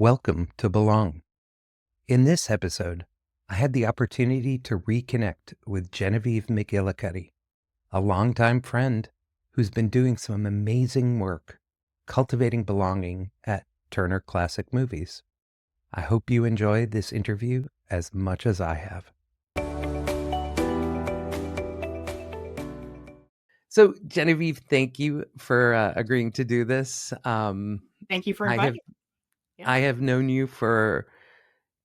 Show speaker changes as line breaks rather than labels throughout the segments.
Welcome to Belong. In this episode, I had the opportunity to reconnect with Genevieve McGillicuddy, a longtime friend who's been doing some amazing work cultivating belonging at Turner Classic Movies. I hope you enjoyed this interview as much as I have. So, Genevieve, thank you for agreeing to do this.
Thank you for
I have
inviting. Yeah,
I have known you for,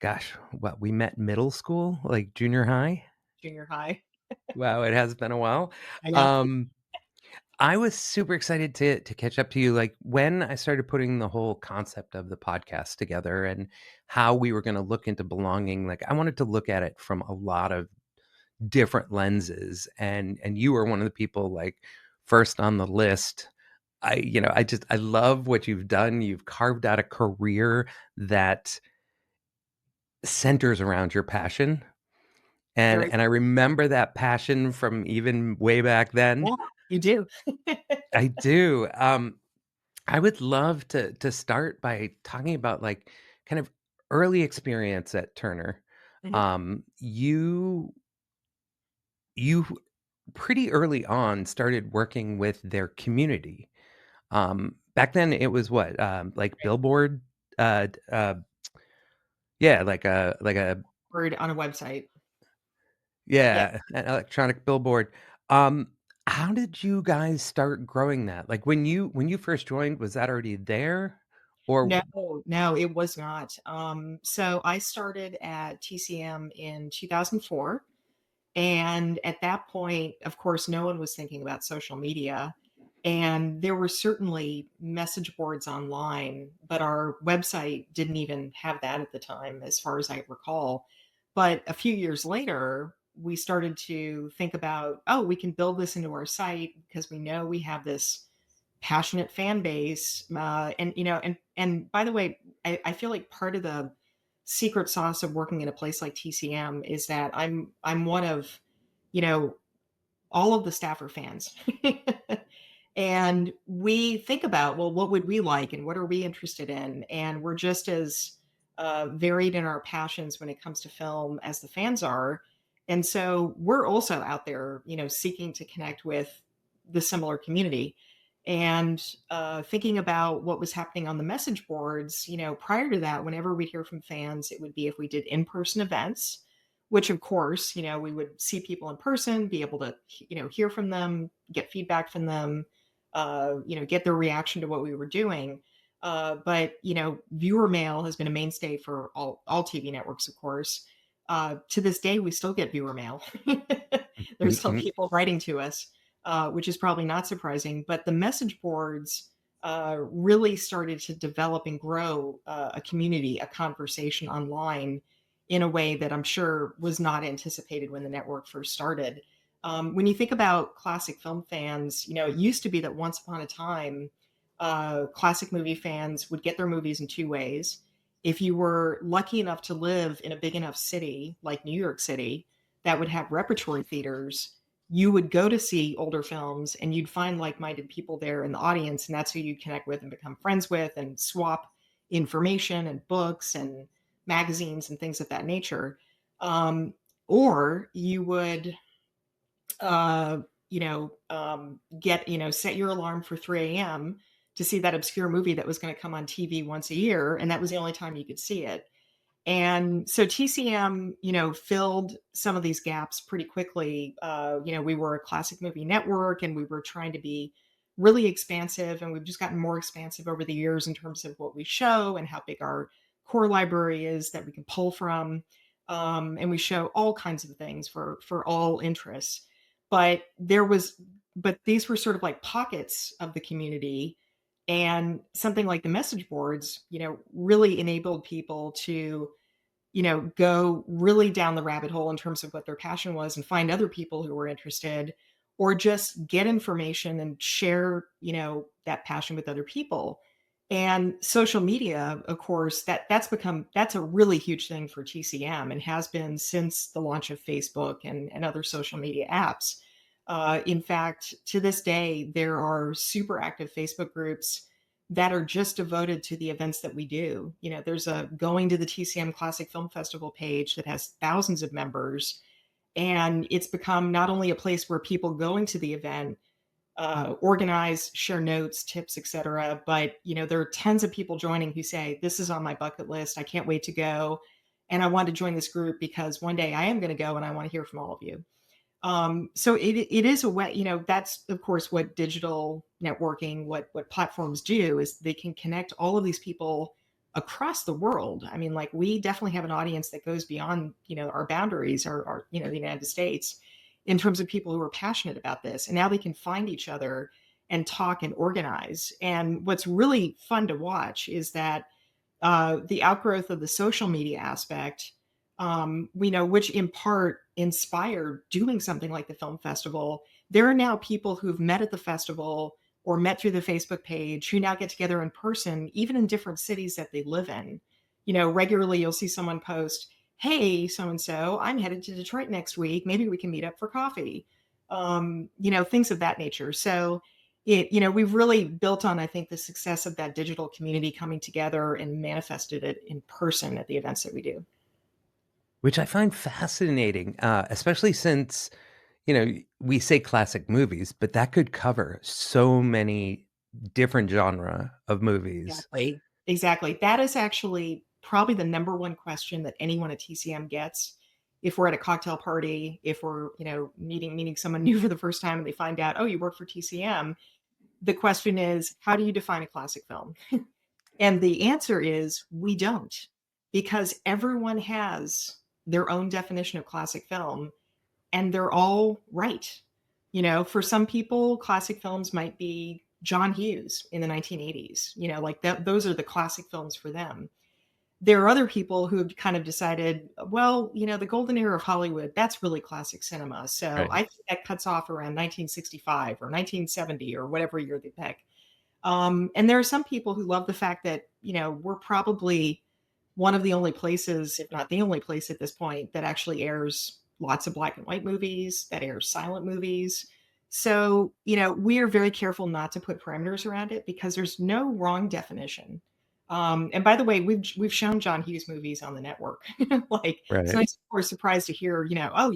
gosh, what, we met middle school, like junior high.
junior high.
Wow, it has been a while.
I know.
Um, I was super excited to catch up to you. Like when I started putting the whole concept of the podcast together and how we were going to look into belonging, like I wanted to look at it from a lot of different lenses. And you were one of the people like first on the list. I love what you've done. You've carved out a career that centers around your passion. And
Very
and I remember that passion from even way back then.
yeah, you do.
I do. I would love to start by talking about like kind of early experience at Turner.
Mhm.
You pretty early on started working with their community. Back then it was what, like
Right.
billboard, yeah, like a
Word on a website. Yeah.
yeah, an electronic billboard. Um, how did you guys start growing that? Like when you first joined, was that already there? Or
No, no, it was not. So I started at TCM in 2004, and at that point, of course, no one was thinking about social media, and there were certainly message boards online, but our website didn't even have that at the time, as far as I recall. But a few years later, we started to think about, oh, we can build this into our site because we know we have this passionate fan base. And by the way, I feel like part of the secret sauce of working in a place like TCM is that I'm one of, you know, all of the staff are fans. And we think about, well, what would we like and what are we interested in? And we're just as varied in our passions when it comes to film as the fans are. And so we're also out there, seeking to connect with the similar community. And thinking about what was happening on the message boards, prior to that, whenever we'd hear from fans, it would be if we did in person events, which of course, we would see people in person, be able to, hear from them, get feedback from them, get their reaction to what we were doing. But viewer mail has been a mainstay for all TV networks, of course. To this day, we still get viewer mail. There's still
Mhm.
people writing to us, which is probably not surprising. But the message boards really started to develop and grow a community, a conversation online in a way that I'm sure was not anticipated when the network first started. When you think about classic film fans, it used to be that once upon a time, classic movie fans would get their movies in two ways. If you were lucky enough to live in a big enough city like New York City that would have repertory theaters, you would go to see older films and you'd find like minded people there in the audience. And that's who you connect with and become friends with and swap information and books and magazines and things of that nature. Um, or you would uh, set your alarm for 3 a.m. to see that obscure movie that was going to come on TV once a year, and that was the only time you could see it. And so TCM, filled some of these gaps pretty quickly. We were a classic movie network, and we were trying to be really expansive, and we've just gotten more expansive over the years in terms of what we show and how big our core library is that we can pull from. And we show all kinds of things for all interests. But but these were sort of like pockets of the community, and something like the message boards, really enabled people to go really down the rabbit hole in terms of what their passion was and find other people who were interested, or just get information and share, that passion with other people. And social media, of course, that's a really huge thing for TCM and has been since the launch of Facebook and other social media apps. In fact, to this day, there are super active Facebook groups that are just devoted to the events that we do. There's a going to the TCM Classic Film Festival page that has thousands of members, and it's become not only a place where people going to the event organize, share notes, tips, etc. But there are tons of people joining who say, "This is on my bucket list. I can't wait to go, and I want to join this group because one day I am going to go and I want to hear from all of you." So it is a way, that's of course what digital networking, what platforms do is they can connect all of these people across the world. I mean, like we definitely have an audience that goes beyond, our boundaries or the United States in terms of people who are passionate about this. And now they can find each other and talk and organize. And what's really fun to watch is that the outgrowth of the social media aspect, we know, which in part inspired doing something like the film festival. There are now people who've met at the festival or met through the Facebook page who now get together in person, even in different cities that they live in. Regularly you'll see someone post, "Hey, so and so, I'm headed to Detroit next week. Maybe we can meet up for coffee." Things of that nature. So we've really built on, I think, the success of that digital community coming together and manifested it in person at the events that we do.
Which I find fascinating, especially since, we say classic movies, but that could cover so many different genre of movies.
Exactly. Exactly. That is actually probably the number one question that anyone at TCM gets. If we're at a cocktail party, if we're, meeting someone new for the first time and they find out, "Oh, you work for TCM." The question is, how do you define a classic film? And the answer is we don't, because everyone has their own definition of classic film and they're all right. For some people, classic films might be John Hughes in the 1980s, like that, those are the classic films for them. There are other people who have kind of decided, well, the golden era of Hollywood, that's really classic cinema. So
Right.
I think that cuts off around 1965 or 1970 or whatever year they pick. And there are some people who love the fact that, we're probably one of the only places, if not the only place at this point, that actually airs lots of black and white movies, that airs silent movies. So, we are very careful not to put parameters around it because there's no wrong definition. And by the way, we've shown John Hughes movies on the network. Like it's
Right.
nice or surprised to hear, oh,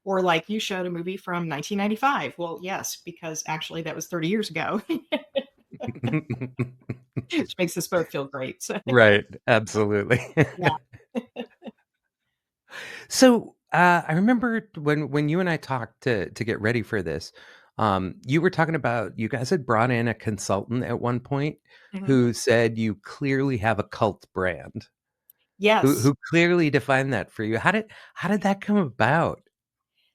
or like you showed a movie from 1995. Well, yes, because actually that was 30 years ago. Which makes us both feel great. So,
Right, absolutely.
yeah.
So, I remember when you and I talked to get ready for this, you were talking about you guys had brought in a consultant at one point
Mhm.
who said you clearly have a cult brand,
Yes.
who clearly defined that for you. How did that come about?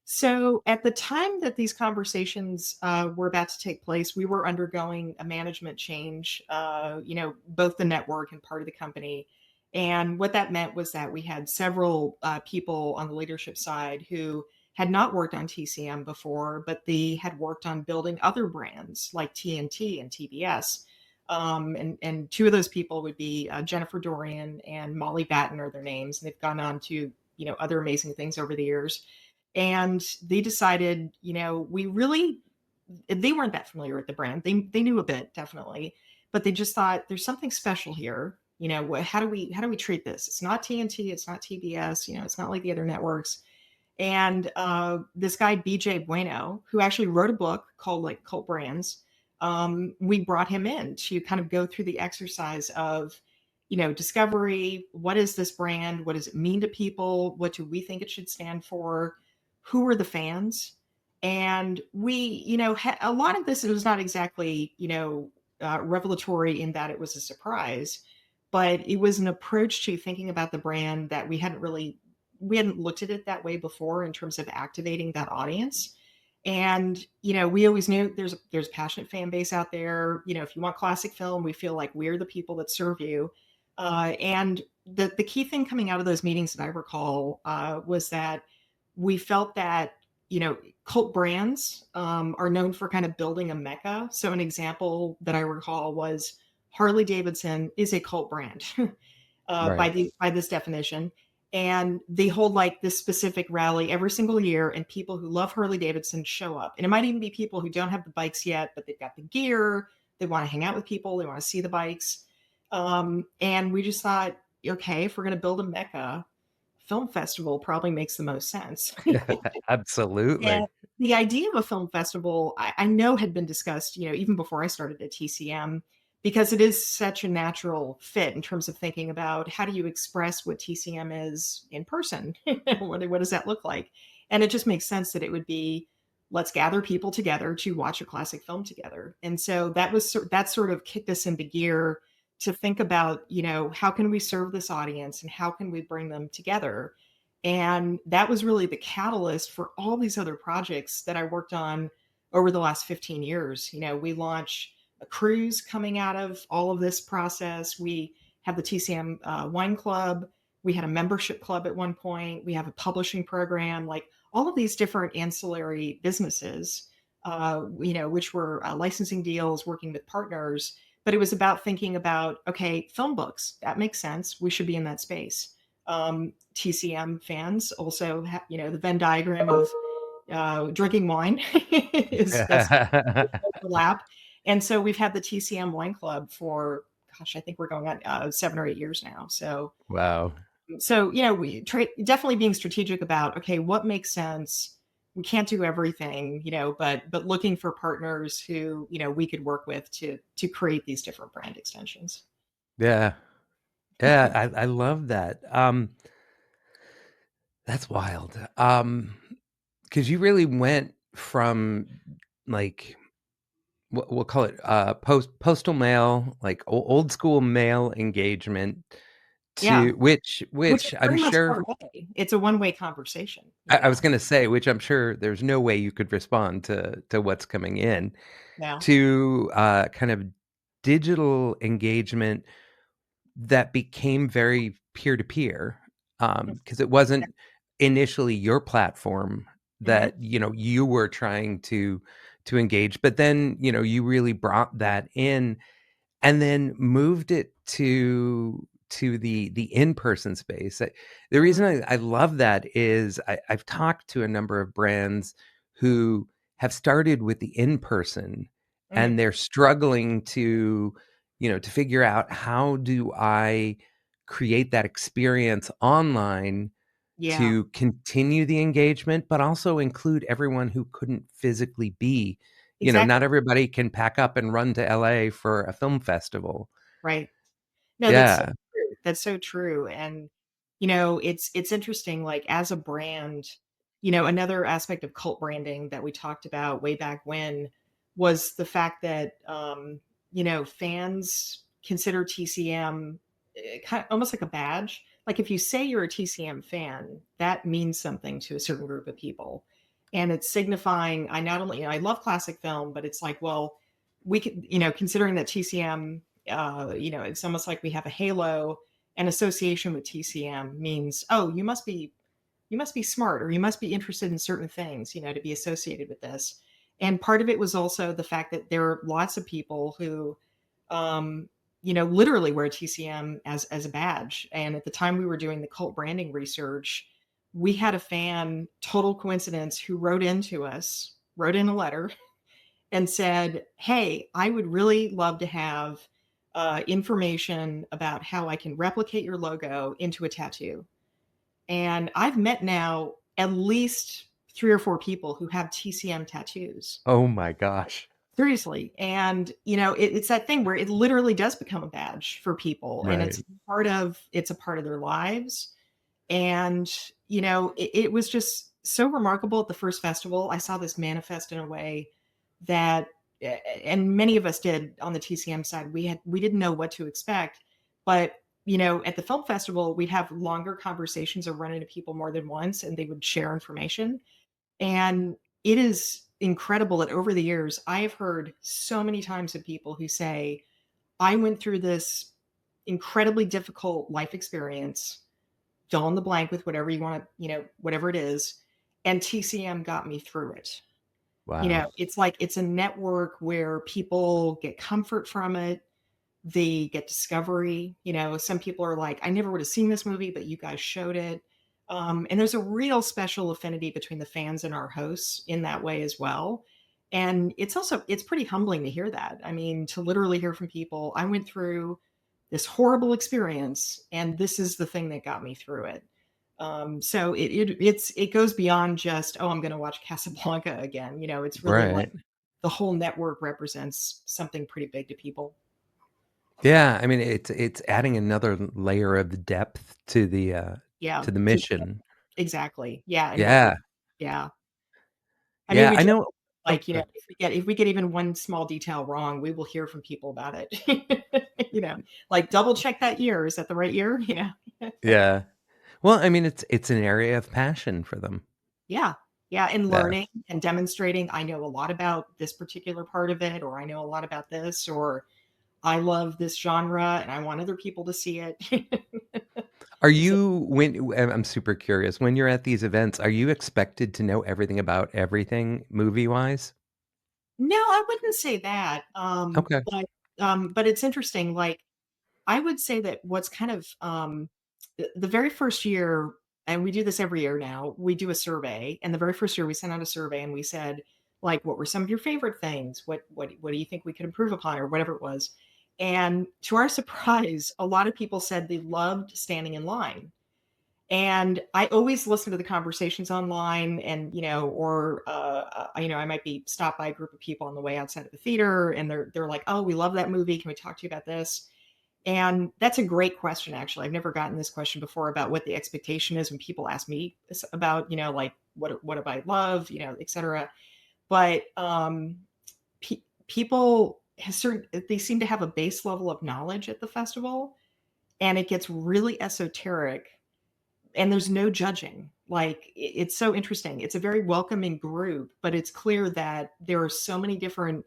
So at the time that these conversations were about to take place, we were undergoing a management change, both the network and part of the company. And what that meant was that we had several people on the leadership side who had not worked on TCM before, but they had worked on building other brands like TNT and TBS. And two of those people would be Jennifer Dorian and Molly Batten are their names. And they've gone on to, other amazing things over the years. And they decided, we really they weren't that familiar with the brand. They knew a bit, definitely, but they just thought there's something special here. How do we treat this? It's not TNT, it's not TBS, it's not like the other networks. And this guy BJ Bueno, who actually wrote a book called like Cult Brands, we brought him in to kind of go through the exercise of, discovery. What is this brand? What does it mean to people? What do we think it should stand for? Who are the fans? And we, a lot of this was not exactly, revelatory in that it was a surprise, but it was an approach to thinking about the brand that we hadn't looked at it that way before in terms of activating that audience. And we always knew there's a passionate fan base out there. If you want classic film, we feel like we're the people that serve you. And the key thing coming out of those meetings that I recall was that we felt that cult brands are known for kind of building a mecca. So an example that I recall was Harley Davidson is a cult brand
Right.
by this definition. And they hold like this specific rally every single year, and people who love Harley Davidson show up. And it might even be people who don't have the bikes yet, but they've got the gear. They want to hang out with people. They want to see the bikes. And we just thought, okay, if we're going to build a mecca, film festival probably makes the most sense. And
Absolutely.
the idea of a film festival, I know had been discussed, even before I started at TCM, because it is such a natural fit in terms of thinking about how do you express what TCM is in person? What does that look like? And it just makes sense that it would be, let's gather people together to watch a classic film together. And so that sort of kicked us into gear to think about, how can we serve this audience and how can we bring them together? And that was really the catalyst for all these other projects that I worked on over the last 15 years. We launched a cruise coming out of all of this process. We have the TCM Wine Club. We had a membership club at one point. We have a publishing program, like all of these different ancillary businesses, which were licensing deals, working with partners. But it was about thinking about, okay, film books, that makes sense. We should be in that space. TCM fans also have, the Venn diagram of drinking wine is that's overlap. And so we've had the TCM Wine Club for, gosh, I think we're going on 7 or 8 years now.
Wow.
We definitely being strategic about, okay, what makes sense. We can't do everything, but looking for partners who, we could work with to create these different brand extensions.
Yeah. Yeah, I love that. That's wild. Because you really went from, like, we'll call it, postal mail, like, old school mail engagement
Yeah,
to which
which is
I'm
very much
sure
one way. It's a one-way conversation,
I was gonna say, which I'm sure there's no way you could respond to what's coming in,
Yeah.
to, kind of digital engagement that became very peer to peer, because it wasn't initially your platform
Mhm.
that, you were trying to engage, but then, you really brought that in and then moved it to the in-person space. The reason
Mhm.
I love that is I've talked to a number of brands who have started with the in-person,
Mhm.
and they're struggling to figure out, how do I create that experience online
Yeah,
to continue the engagement, but also include everyone who couldn't physically be. Not
exactly,
everybody can pack up and run to LA for a film festival.
right. No, that's so
Yeah.
true. That's so true, and, it's interesting, like, as a brand, another aspect of cult branding that we talked about way back when was the fact that, fans consider TCM, almost like a badge. Like, if you say you're a TCM fan, that means something to a certain group of people, and it's signifying I not only I love classic film, but it's like, well, we could considering that TCM it's almost like we have a halo. An association with TCM means, oh, you must be smart or you must be interested in certain things, to be associated with this. And part of it was also the fact that there are lots of people who, um, literally wear TCM as a badge. And at the time we were doing the cult branding research, we had a fan, total coincidence, who wrote in a letter and said, "Hey, I would really love to have information about how I can replicate your logo into a tattoo." And I've met now at least 3 or 4 people who have TCM tattoos.
Oh my gosh.
Seriously. And, it's that thing where it literally does become a badge for people and
Right.
it's a part of their lives. And, it was just so remarkable at the first festival. I saw this manifest in a way that and many of us did on the TCM side. We didn't know what to expect, but, at the film festival, we'd have longer conversations or run into people more than once, and they would share information. And it is incredible that over the years, I have heard so many times of people who say, "I went through this incredibly difficult life experience, fill in the blank with whatever you want to, whatever it is. And TCM got me through it."
Wow.
It's like it's a network where people get comfort from it. They get discovery. Some people are like, I never would have seen this movie, but you guys showed it. And there's a real special affinity between the fans and our hosts in that way as well. And it's pretty humbling to hear that. I mean, to literally hear from people, I went through this horrible experience, and this is the thing that got me through it. So it goes beyond just, oh, I'm going to watch Casablanca again. It's really like
Right.
the whole network represents something pretty big to people.
Yeah, I mean, it's adding another layer of depth
Yeah,
to the
to
mission.
exactly. Yeah, and what we
Yeah.
yeah. I mean,
Yeah,
we
I
joke,
know. Oh,
like,
good.
if we get even one small detail wrong, we will hear from people about it. You know, like, double check that year. Is that the right year?
Yeah. Well, I mean, it's an area of passion for them.
Yeah. Yeah, and
Yeah.
learning and demonstrating, I know a lot about this particular part of it, or I know a lot about this, or I love this genre and I want other people to see it.
Are
So
you when I'm super curious, when you're at these events, are you expected to know everything about everything movie-wise?
no, I wouldn't say that.
Okay.
But it's interesting. Like, I would say that what's kind of the very first year, and we do this every year now, we do a survey. And the very first year, we sent out a survey and we said, like, what were some of your favorite things? What do you think we could improve upon, or whatever it was? And to our surprise, a lot of people said they loved standing in line. And I always listen to the conversations online, and or I might be stopped by a group of people on the way outside of the theater, and they're like, "Oh, we love that movie. Can we talk to you about this?" And that's a great question, actually. I've never gotten this question before about what the expectation is when people ask me about, like, what do I love, et cetera. But people have they seem to have a base level of knowledge at the festival, and it gets really esoteric, and there's no judging. Like, it's so interesting. It's a very welcoming group, but it's clear that there are so many different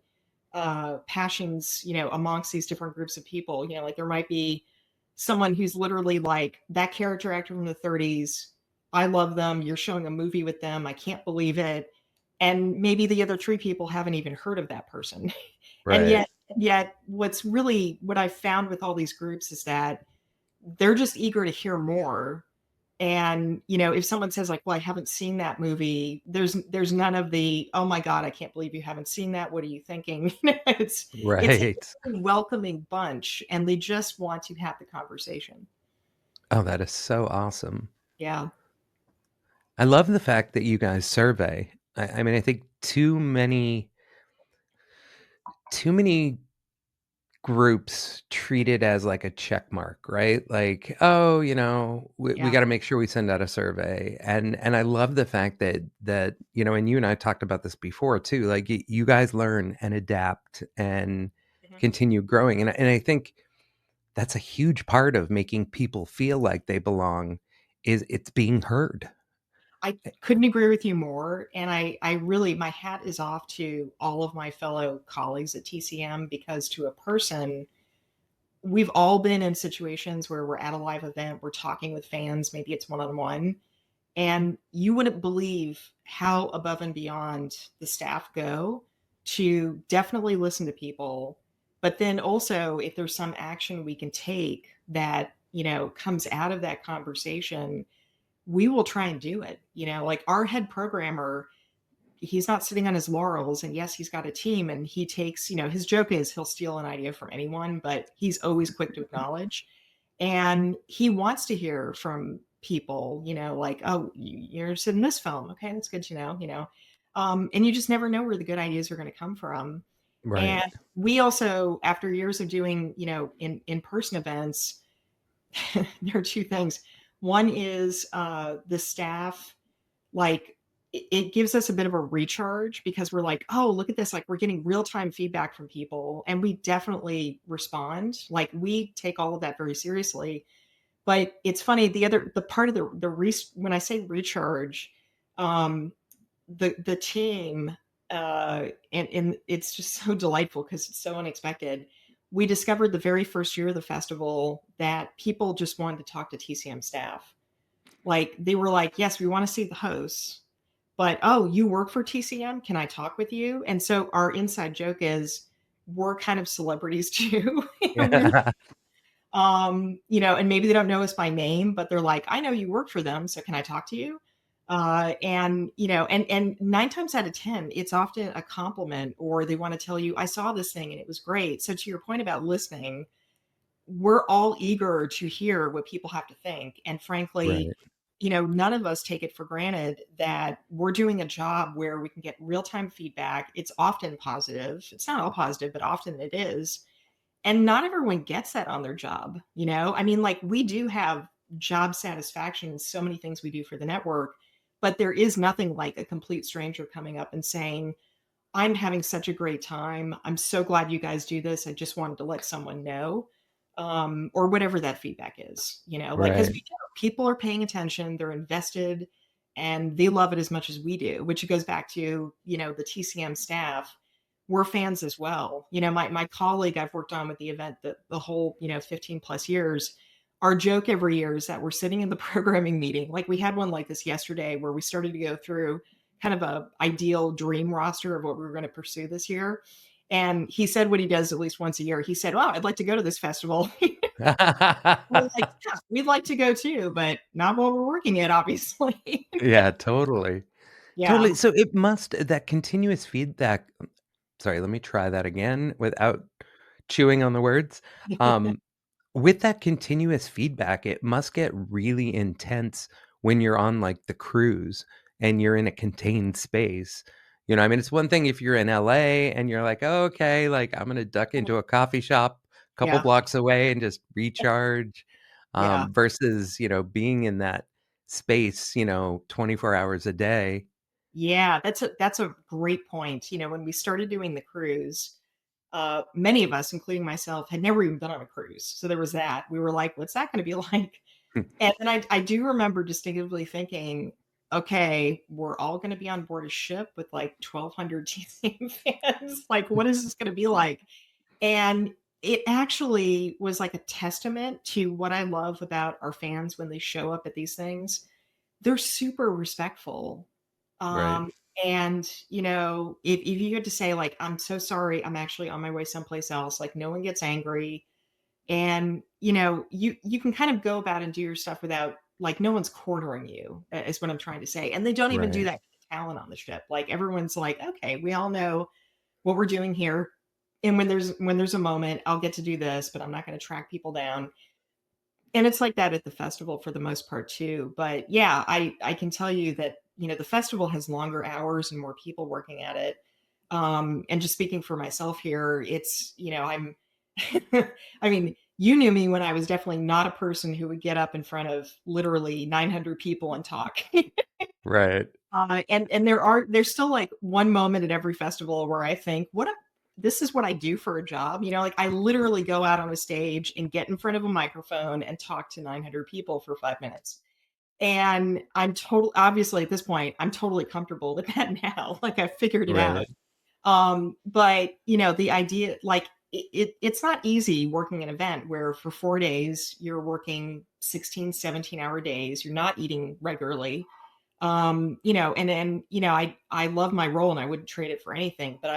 passions, amongst these different groups of people. Like, there might be someone who's literally like, that character actor from the 30s. I love them. You're showing a movie with them. I can't believe it. And maybe the other three people haven't even heard of that person. And
Right.
yet what I found with all these groups is that they're just eager to hear more. And if someone says, like, well, I haven't seen that movie, there's none of the, oh my god, I can't believe you haven't seen that, what are you thinking? It's a
Right.
very welcoming bunch, and they just want to have the conversation.
Oh, that is so awesome.
Yeah.
I love the fact that you guys survey. I mean, I think too many groups treat it as like a check mark, right? Like, oh, we
Yeah.
got to make sure we send out a survey. And I love the fact that and you and I talked about this before too. Like, you guys learn and adapt and
Mhm.
continue growing. And I think that's a huge part of making people feel like they belong is it's being heard.
I couldn't agree with you more, and I really, my hat is off to all of my fellow colleagues at TCM, because to a person, we've all been in situations where we're at a live event, we're talking with fans, maybe it's one-on-one, and you wouldn't believe how above and beyond the staff go to definitely listen to people. But then also, if there's some action we can take that, comes out of that conversation, we will try and do it. Like, our head programmer, he's not sitting on his laurels, and yes, he's got a team, and he takes, his joke is he'll steal an idea from anyone, but he's always quick to acknowledge. And he wants to hear from people, like, oh, you're interested in this film, okay, that's good to know. And you just never know where the good ideas are going to come from.
Right.
And we also, after years of doing, in-person events, there are two things. One is the staff, like, it gives us a bit of a recharge, because we're like, oh, look at this, like, we're getting real-time feedback from people, and we definitely respond. Like, we take all of that very seriously. But it's funny, the part of when I say recharge, um the team, and it's just so delightful because it's so unexpected. We discovered the very first year of the festival that people just wanted to talk to TCM staff. Like, they were like, yes, we want to see the hosts, but, oh, you work for TCM, can I talk with you? And so our inside joke is, we're kind of celebrities too.
Yeah.
And maybe they don't know us by name, but they're like, I know you work for them, so can I talk to you? And and 9 times out of 10, it's often a compliment, or they want to tell you, I saw this thing and it was great. So to your point about listening, we're all eager to hear what people have to think. And frankly,
Right.
none of us take it for granted that we're doing a job where we can get real time feedback. It's often positive. It's not all positive, but often it is. And not everyone gets that on their job. I mean, like, we do have job satisfaction in so many things we do for the network, but there is nothing like a complete stranger coming up and saying, I'm having such a great time. I'm so glad you guys do this. I just wanted to let someone know, or whatever that feedback is, like, because
Right.
people are paying attention, they're invested, and they love it as much as we do, which goes back to, the TCM staff. We're fans as well. My colleague I've worked on with the event the whole, 15 plus years, our joke every year is that we're sitting in the programming meeting. Like, we had one like this yesterday where we started to go through kind of a ideal dream roster of what we were going to pursue this year. And he said what he does at least once a year. He said, "Wow, I'd like to go to this festival." We're like, "Yeah, we'd like to go too, but not while we're working it, obviously."
Yeah, totally.
Yeah.
Totally. So it must that continuous feedback sorry, let me try that again without chewing on the words. Um, with that continuous feedback, it must get really intense when you're on, like, the cruise and you're in a contained space. I mean, it's one thing if you're in LA and you're like, "Oh, okay, like, I'm gonna duck into a coffee shop a couple
Yeah.
blocks away and just recharge,"
Yeah.
versus, being in that space, 24 hours a day.
Yeah, that's a great point. When we started doing the cruise, many of us, including myself, had never even been on a cruise. So there was that. We were like, "What's that gonna be like?" And then I do remember distinctively thinking, "Okay, we're all gonna be on board a ship with, like, 1,200 TCM fans. Like, what is this gonna be like?" And it actually was like a testament to what I love about our fans when they show up at these things. They're super respectful.
Right,
Um, and, if you get to say, like, "I'm so sorry, I'm actually on my way someplace else," like, no one gets angry. And, you can kind of go about and do your stuff without, like, no one's cornering you, is what I'm trying to say. And they don't even do
right,
that with the talent on the ship. Like, everyone's like, "Okay, we all know what we're doing here. And when there's a moment, I'll get to do this, but I'm not gonna track people down." And it's like that at the festival for the most part too. But yeah, I can tell you that, the festival has longer hours and more people working at it. And just speaking for myself here, it's, I'm I mean, you knew me when I was definitely not a person who would get up in front of literally 900 people and talk.
right,
And there's still like one moment at every festival where I think, this is what I do for a job. Like, I literally go out on a stage and get in front of a microphone and talk to 900 people for 5 minutes. And obviously at this point, I'm totally comfortable with that now. Like, I've figured it out.
right,
But the idea, like, it's not easy working an event where for 4 days you're working 16, 17-hour days. You're not eating regularly. And I love my role and I wouldn't trade it for anything, but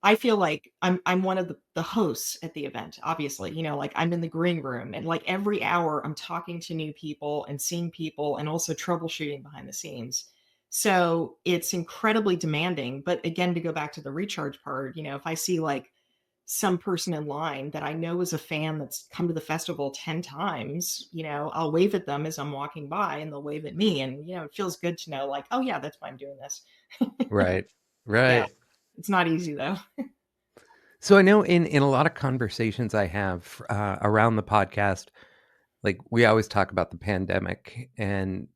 I feel like I'm one of the hosts at the event, obviously. Like, I'm in the green room, and like every hour I'm talking to new people and seeing people and also troubleshooting behind the scenes. So it's incredibly demanding. But again, to go back to the recharge part, if I see like some person in line that I know is a fan that's come to the festival 10 times, I'll wave at them as I'm walking by and they'll wave at me. And, it feels good to know, like, oh, yeah, that's why I'm doing this.
right,
Yeah.
right.
It's not easy though.
So I know in a lot of conversations I have, around the podcast, like, we always talk about the pandemic and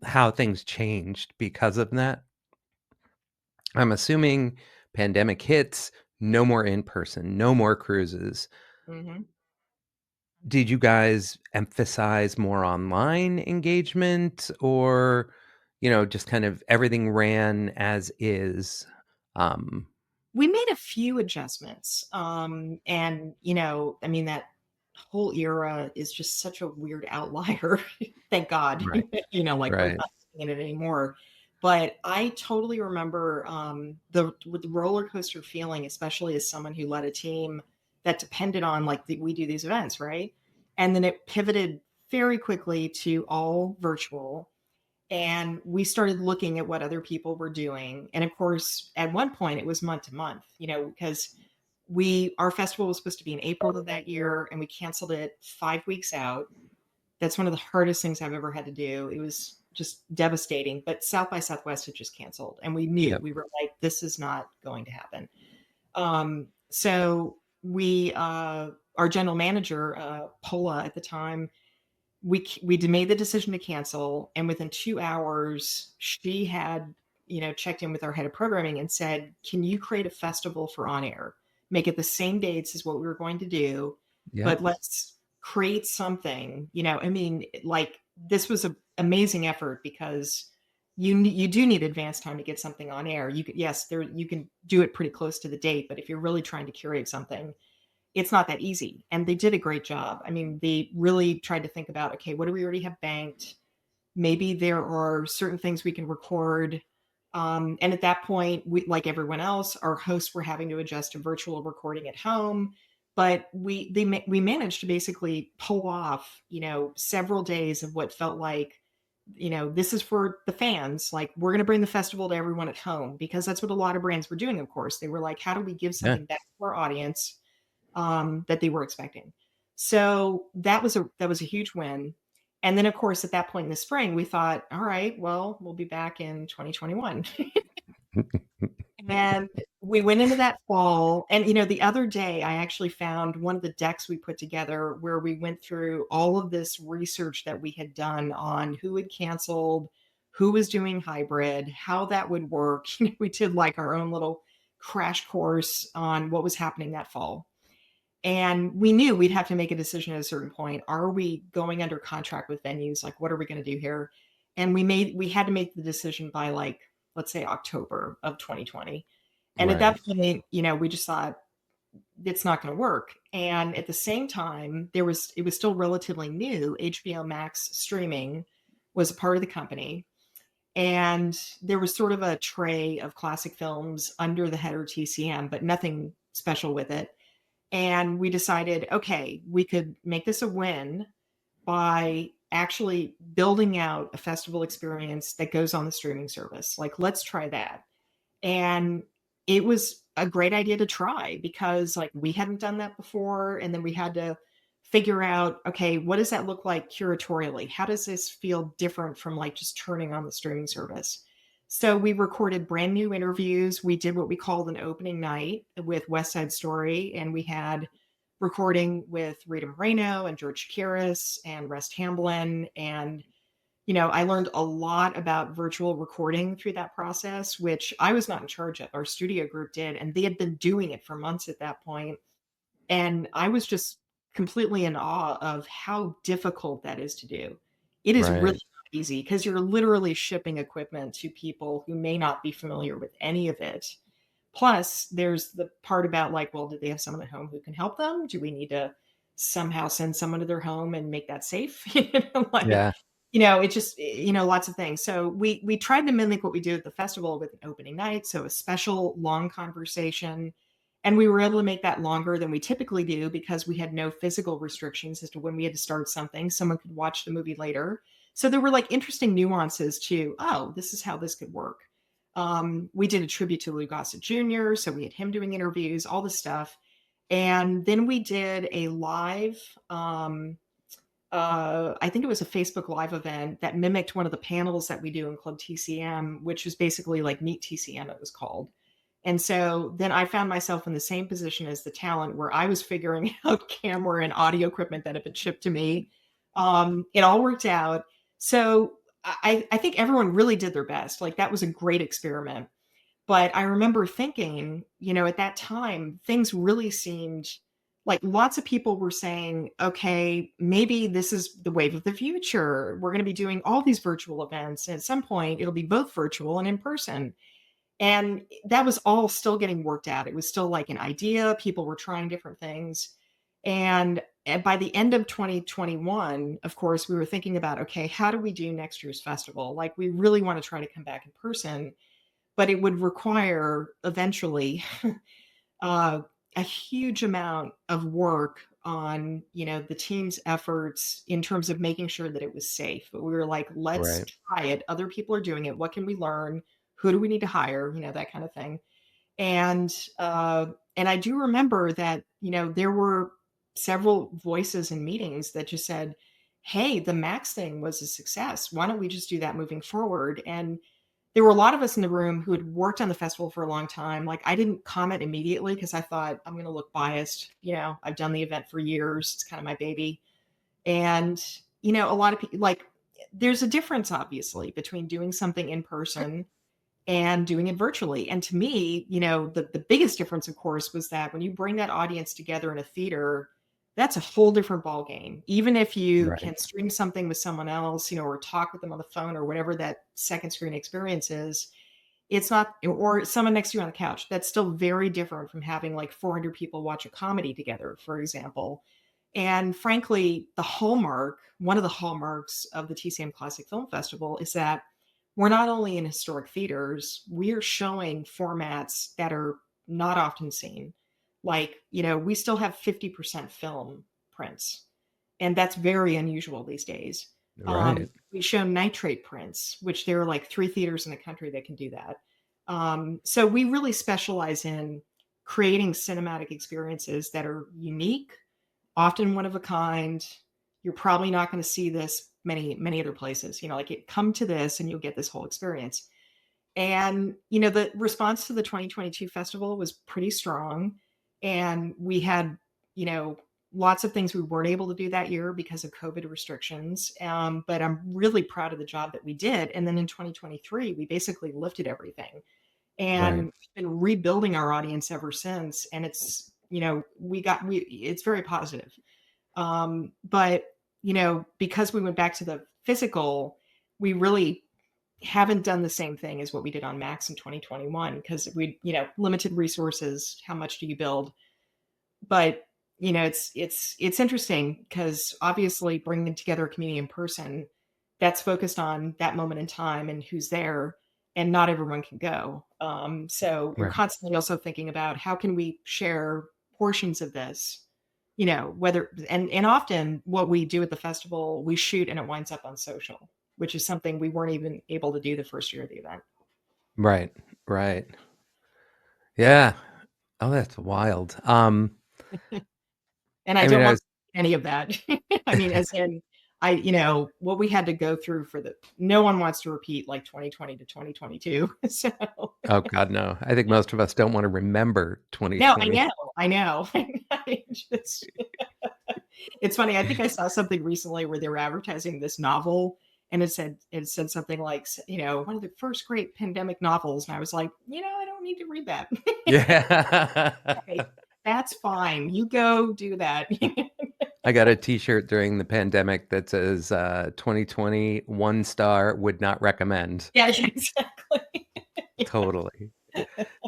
how things changed because of that. I'm assuming pandemic hits, no more in person, no more cruises.
Hmm.
Did you guys emphasize more online engagement or, just kind of everything ran as is? Um,
We made a few adjustments. And, I mean, that whole era is just such a weird outlier. Thank God.
right,
Like, we're
right,
not seeing it anymore. But I totally remember with the roller coaster feeling, especially as someone who led a team that depended on, like, we do these events, right? And then it pivoted very quickly to all virtual. And we started looking at what other people were doing. And of course, at one point it was month to month, because our festival was supposed to be in April of that year and we canceled it 5 weeks out. That's one of the hardest things I've ever had to do. It was just devastating. But South by Southwest had just canceled. And we knew,
Yep.
we were like, this is not going to happen. So our general manager, Pola at the time, we made the decision to cancel, and within 2 hours, she had, checked in with our head of programming and said, "Can you create a festival for on air? Make it the same dates as what we were going to do,
Yep.
but let's create something." I mean, like, this was an amazing effort because you do need advance time to get something on air. You can do it pretty close to the date, but if you're really trying to curate something, it's not that easy, and they did a great job. I mean, they really tried to think about, okay, what do we already have banked? Maybe there are certain things we can record. And at that point, we, like everyone else, our hosts were having to adjust to virtual recording at home. But we managed to basically pull off, several days of what felt like, this is for the fans. Like, we're going to bring the festival to everyone at home, because that's what a lot of brands were doing. Of course, they were like, how do we give
Yeah.
something back to our audience that they were expecting? So that was a huge win. And then, of course, at that point in the spring, we thought, all right, well, we'll be back in 2021. And we went into that fall. And, the other day, I actually found one of the decks we put together where we went through all of this research that we had done on who had canceled, who was doing hybrid, how that would work. We did like our own little crash course on what was happening that fall. And we knew we'd have to make a decision at a certain point. Are we going under contract with venues? Like, what are we going to do here? And we had to make the decision by, like, let's say October of 2020. And at
Right.
that point, we just thought it's not going to work. And at the same time, it was still relatively new. HBO Max streaming was a part of the company. And there was sort of a tray of classic films under the header TCM, but nothing special with it. And we decided, okay, we could make this a win by actually building out a festival experience that goes on the streaming service. Like, let's try that. And it was a great idea to try because, like, we hadn't done that before. And then we had to figure out, okay, what does that look like curatorially? How does this feel different from, like, just turning on the streaming service? So we recorded brand new interviews. We did what we called an opening night with West Side Story, and we had recording with Rita Moreno and George Chakiris and Rest Hamblin. And I learned a lot about virtual recording through that process, which I was not in charge of. Our studio group did, and they had been doing it for months at that point. And I was just completely in awe of how difficult that is to do. It is really
Right.
not easy because you're literally shipping equipment to people who may not be familiar with any of it. Plus, there's the part about, like, well, do they have someone at home who can help them? Do we need to somehow send someone to their home and make that safe? Like,
Yeah.
it just, lots of things. So we tried to mimic what we do at the festival with an opening night, so a special long conversation. And we were able to make that longer than we typically do because we had no physical restrictions as to when we had to start something. Someone could watch the movie later. So there were, like, interesting nuances to, oh, this is how this could work. We did a tribute to Lou Gossett Jr., so we had him doing interviews, all this stuff. And then we did a live, I think it was a Facebook Live event that mimicked one of the panels that we do in Club TCM, which was basically like Meet TCM, it was called. And so then I found myself in the same position as the talent where I was figuring out camera and audio equipment that had been shipped to me. It all worked out. So I think everyone really did their best. Like, that was a great experiment. But I remember thinking, at that time, things really seemed like lots of people were saying, okay, maybe this is the wave of the future. We're going to be doing all these virtual events. And at some point, it'll be both virtual and in person. And that was all still getting worked out. It was still like an idea. People were trying different things. And by the end of 2021, of course, we were thinking about, okay, how do we do next year's festival? Like, we really want to try to come back in person, but it would require eventually uh, a huge amount of work on, the team's efforts in terms of making sure that it was safe. But we were like, let's
Right.
try it. Other people are doing it. What can we learn? Who do we need to hire? That kind of thing. And and I do remember that, there were several voices in meetings that just said, "Hey, the Max thing was a success. Why don't we just do that moving forward?" And there were a lot of us in the room who had worked on the festival for a long time. Like, I didn't comment immediately because I thought I'm going to look biased. I've done the event for years. It's kind of my baby. And, a lot of people like there's a difference obviously between doing something in person and doing it virtually. And to me, the biggest difference, of course, was that when you bring that audience together in a theater, that's a whole different ball game. Even if you
Right.
can stream something with someone else, or talk with them on the phone or whatever that second screen experience is, it's not, or someone next to you on the couch. That's still very different from having like 400 people watch a comedy together, for example. And frankly, one of the hallmarks of the TCM Classic Film Festival is that we're not only in historic theaters, we're showing formats that are not often seen. Like, we still have 50% film prints, and that's very unusual these days.
Right.
We show nitrate prints, which there are like 3 theaters in the country that can do that. So we really specialize in creating cinematic experiences that are unique, often one of a kind. You're probably not going to see this many other places. Come to this and you'll get this whole experience. And the response to the 2022 festival was pretty strong, and we had you know lots of things we weren't able to do that year because of COVID restrictions. But I'm really proud of the job that we did. And then in 2023, we basically lifted everything,
Right.
and been rebuilding our audience ever since. And it's we it's very positive. But because we went back to the physical, we really haven't done the same thing as what we did on Max in 2021 because we, limited resources. How much do you build? But it's interesting because obviously bringing together a community in person that's focused on that moment in time and who's there, and not everyone can go. So we're
Right.
constantly also thinking about how can we share portions of this, whether and often what we do at the festival, we shoot and it winds up on social, which is something we weren't even able to do the first year of the event.
Right. Right. Yeah. Oh, that's wild.
And I
I mean,
don't
I
want
was
any of that. I mean, as in, what we had to go through no one wants to repeat like 2020 to 2022. So,
oh god, no. I think most of us don't wanna remember
no, I
2020.
know, I know. I just, it's funny. I think I saw something recently where they were advertising this novel, and it said something like, one of the first great pandemic novels, and I was like, I don't need to read that.
Yeah.
Okay, that's fine. You go do that.
I got a T-shirt during the pandemic that says, 2020, 1 star, would not recommend.
Yeah, exactly. Yeah.
Totally.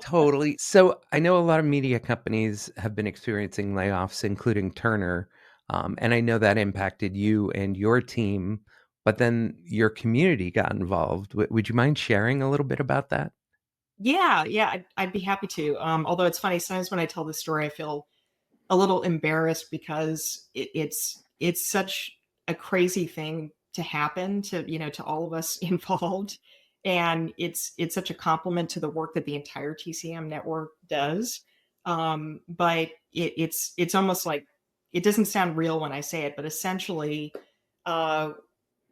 Totally. So, I know a lot of media companies have been experiencing layoffs, including Turner, and I know that impacted you and your team, but then your community got involved. Would you mind sharing a little bit about that?
Yeah, yeah, I'd be happy to. Although it's funny, sometimes when I tell this story, I feel a little embarrassed because it's such a crazy thing to happen to all of us involved, and it's such a compliment to the work that the entire TCM network does. But it's almost like it doesn't sound real when I say it, but essentially, uh,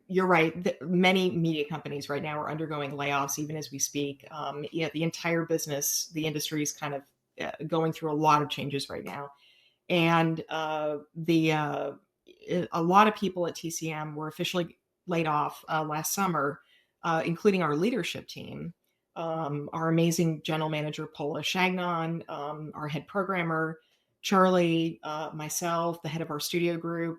you're right. Many media companies right now are undergoing layoffs, even as we speak. The entire business, the industry is kind of going through a lot of changes right now, and a lot of people at TCM were officially laid off last summer, including our leadership team. Our amazing general manager Paula Shagnon, our head programmer Charlie, myself, the head of our studio group,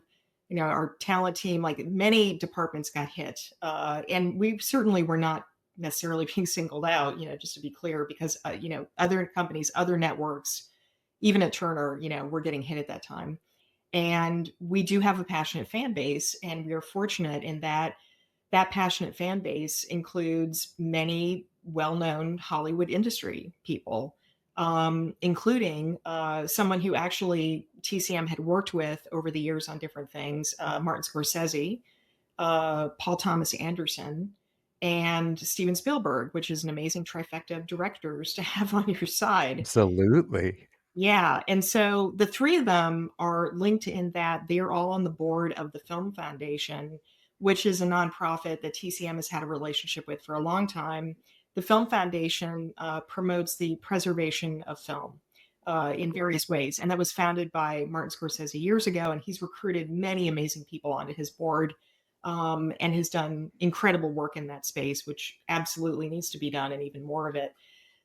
our talent team. Like, many departments got hit, and we certainly were not necessarily being singled out. Just to be clear, because other companies, other networks, even at Turner, we're getting hit at that time. And we do have a passionate fan base, and we are fortunate in that that passionate fan base includes many well-known Hollywood industry people, including someone who actually TCM had worked with over the years on different things, Martin Scorsese, Paul Thomas Anderson, and Steven Spielberg, which is an amazing trifecta of directors to have on your side.
Absolutely.
Yeah, and so the 3 of them are linked in that they're all on the board of the Film Foundation, which is a nonprofit that TCM has had a relationship with for a long time. The Film Foundation promotes the preservation of film in various ways, and that was founded by Martin Scorsese years ago, and he's recruited many amazing people onto his board, and has done incredible work in that space, which absolutely needs to be done and even more of it.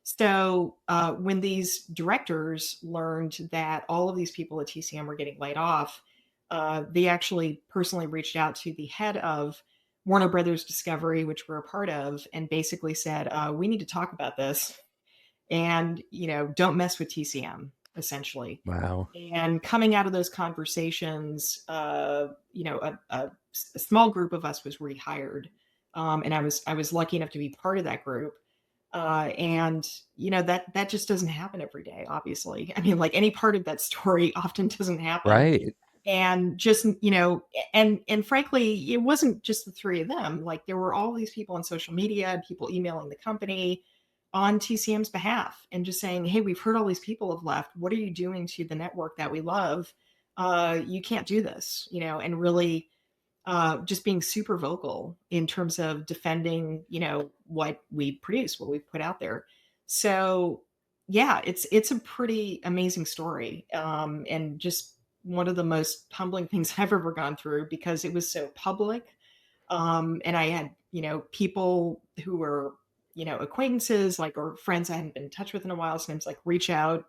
So when these directors learned that all of these people at TCM were getting laid off, they actually personally reached out to the head of Warner Brothers Discovery, which we're a part of, and basically said, "We need to talk about this, and don't mess with TCM." Essentially,
Wow.
and coming out of those conversations, a small group of us was rehired, and I was lucky enough to be part of that group. And that just doesn't happen every day. Obviously, I mean, like any part of that story often doesn't happen.
Right.
And just and frankly, it wasn't just the 3 of them. Like there were all these people on social media and people emailing the company on TCM's behalf and just saying, "Hey, we've heard all these people have left. What are you doing to the network that we love? You can't do this," and really just being super vocal in terms of defending, what we produce, what we put out there. So yeah, it's a pretty amazing story, and just one of the most humbling things I've ever gone through because it was so public, and I had people who were acquaintances like or friends I hadn't been in touch with in a while, sometimes like reach out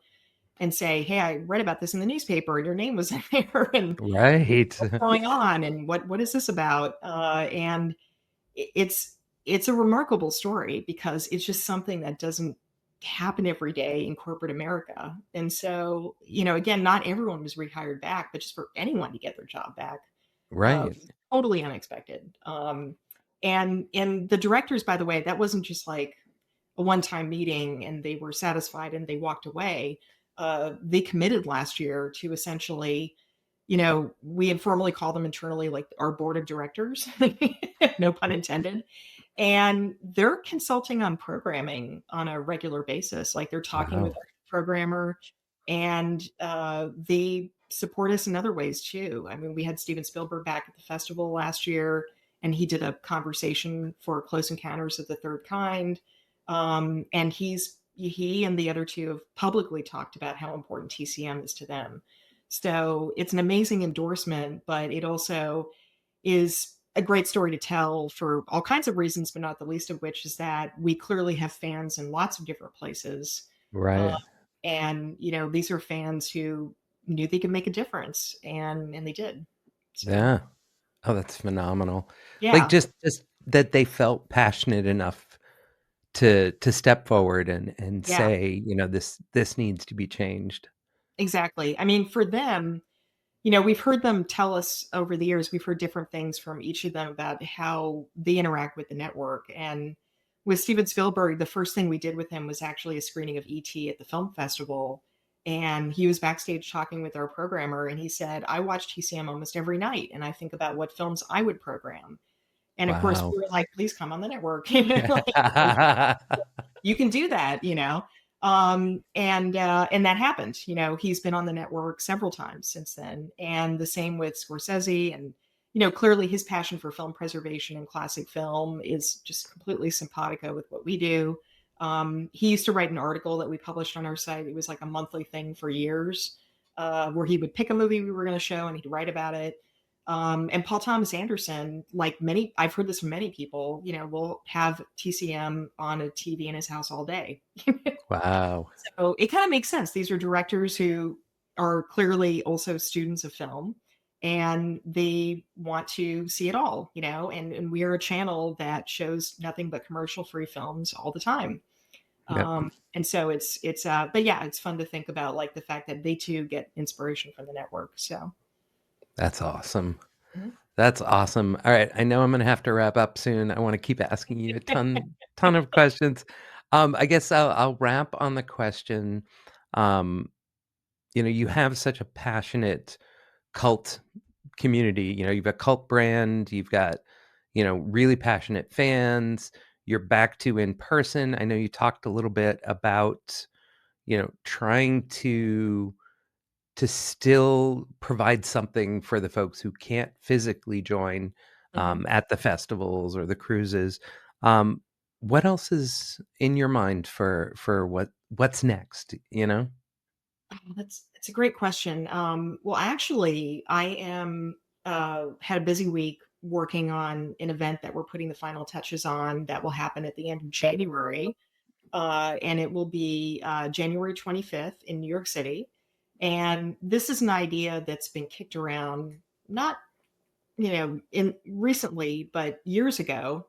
and say, "Hey, I read about this in the newspaper. Your name was in there, and
Right.
what's going on and what is this about?" And it's a remarkable story because it's just something that doesn't happen every day in corporate America. And so, again, not everyone was rehired back, but just for anyone to get their job back,
Right.
was totally unexpected. And the directors, by the way, that wasn't just like a one-time meeting and they were satisfied and they walked away. They committed last year to essentially, we informally call them internally like our board of directors, no pun intended. And they're consulting on programming on a regular basis. Like they're talking with
Wow.
our programmer and they support us in other ways too. I mean, we had Steven Spielberg back at the festival last year and he did a conversation for Close Encounters of the Third Kind. And he and the other 2 have publicly talked about how important TCM is to them. So it's an amazing endorsement, but it also is a great story to tell for all kinds of reasons, but not the least of which is that we clearly have fans in lots of different places. Uh,
Right.
and, these are fans who knew they could make a difference and they did. So,
Yeah. Oh, that's phenomenal. Like,
yeah,
just that they felt passionate enough to step forward and
yeah,
say, "This needs to be changed."
exactly. I mean, for them, we've heard them tell us over the years, we've heard different things from each of them about how they interact with the network. And with Steven Spielberg, the first thing we did with him was actually a screening of E.T. at the film festival. And he was backstage talking with our programmer, and he said, "I watch TCM almost every night, and I think about what films I would program." And of course,
Wow.
we were like, "Please come on the network." Like, you can do that. And that happened. He's been on the network several times since then. And the same with Scorsese. And clearly his passion for film preservation and classic film is just completely simpatico with what we do. He used to write an article that we published on our site. It was like a monthly thing for years, where he would pick a movie we were going to show and he'd write about it. And Paul Thomas Anderson, like many, I've heard this from many people, will have TCM on a TV in his house all day.
Wow.
So it kind of makes sense. These are directors who are clearly also students of film and they want to see it all, and we are a channel that shows nothing but commercial free films all the time.
Yep.
And so but yeah, it's fun to think about like the fact that they too get inspiration from the network. So,
That's awesome.
mhm.
That's awesome. Alright, I know I'm gonna have to wrap up soon. I wanna keep asking you a ton of questions. I guess I'll wrap on the question, um you have such a passionate cult community. You've got cult brand, you've got, really passionate fans. You're back to in person. I know you talked a little bit about, trying to still provide something for the folks who can't physically join,
Mhm.
at the festivals or the cruises. Um, what else is in your mind for what's next, you know?
Oh, that's a great question. Well, actually, I am had a busy week working on an event that we're putting the final touches on that will happen at the end of January, and it will be January 25th in New York City. And this is an idea that's been kicked around, not in recently, but years ago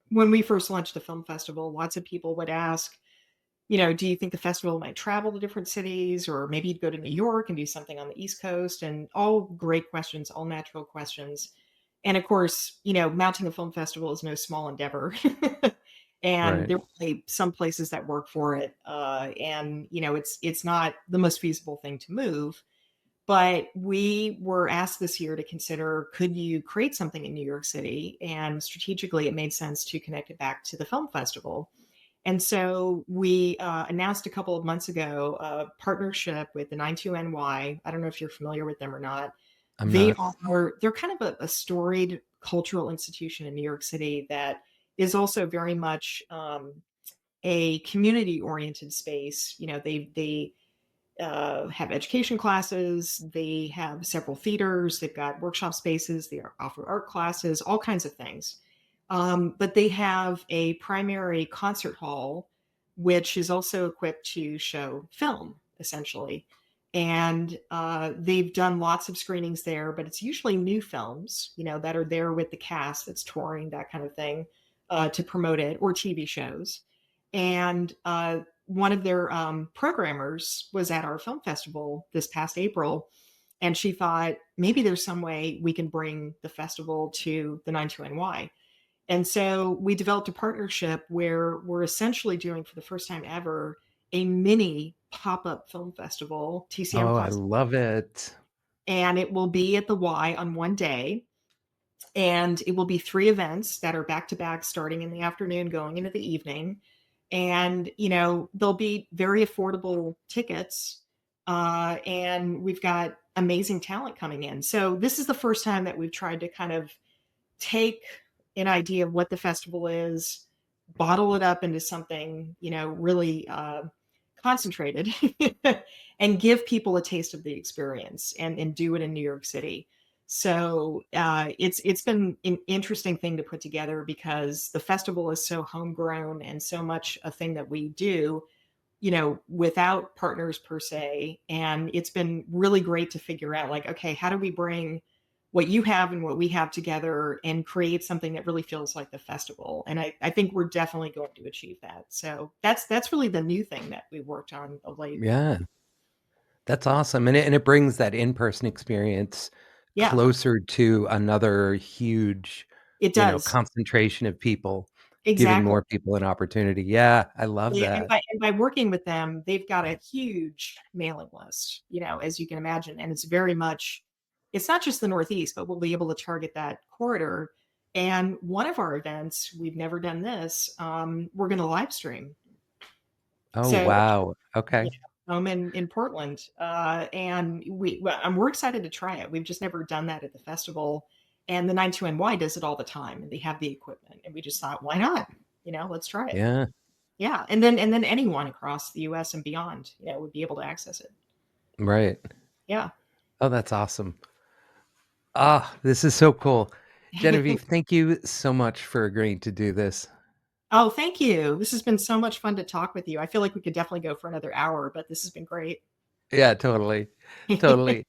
when we first launched the film festival. Lots of people would ask, do you think the festival might travel to different cities, or maybe you'd go to New York and do something on the East Coast? And all great questions, all natural questions. And of course, mounting a film festival is no small endeavor. And
Right.
there are really some places that work for it. And it's not the most feasible thing to move. But we were asked this year to consider, could you create something in New York City? And strategically, it made sense to connect it back to the film festival. And so we announced a couple of months ago a partnership with the 92NY. I don't know if you're familiar with them or not.
I'm not.
They're kind of a storied cultural institution in New York City that is also very much a community oriented space. They have education classes. They have several theaters. They've got workshop spaces. They offer art classes, all kinds of things. But they have a primary concert hall, which is also equipped to show film, essentially. And they've done lots of screenings there, but it's usually new films, that are there with the cast that's touring, that kind of thing, to promote it, or TV shows. And one of their programmers was at our film festival this past April, and she thought maybe there's some way we can bring the festival to the 92NY. And so we developed a partnership where we're essentially doing, for the first time ever, a mini pop-up film festival, TCM
Oh, I
Classic,
love it.
and it will be at the Y on one day. And it will be three events that are back to back, starting in the afternoon, going into the evening. And, they'll be very affordable tickets. And we've got amazing talent coming in. So this is the first time that we've tried to kind of take an idea of what the festival is, bottle it up into something, really concentrated, and give people a taste of the experience, and do it in New York City. So it's been an interesting thing to put together because the festival is so homegrown and so much a thing that we do, without partners per se. And it's been really great to figure out, like, okay, how do we bring what you have and what we have together and create something that really feels like the festival? And I think we're definitely going to achieve that. So that's really the new thing that we worked on of late.
Yeah, that's awesome, and it brings that in-person experience
Yeah,
closer to another huge,
it does.
concentration of people, giving
Exactly.
more people an opportunity. Yeah, I love
Yeah, and
that.
by working with them, they've got a huge mailing list, as you can imagine, and it's not just the Northeast, but we'll be able to target that corridor. And one of our events, we've never done this, we're gonna live stream.
Oh,
So,
wow. Okay.
home in Portland, and we're excited to try it. We've just never done that at the festival, and the 92NY does it all the time, and they have the equipment, and we just thought, "Why not?" Let's try it.
Yeah,
Yeah, and then anyone across the US and beyond, would be able to access it.
right.
Yeah.
Oh, that's awesome. Ah, this is so cool. Genevieve, thank you so much for agreeing to do this.
Oh, thank you. This has been so much fun to talk with you. I feel like we could definitely go for another hour, but this has been great.
Yeah, totally. Totally.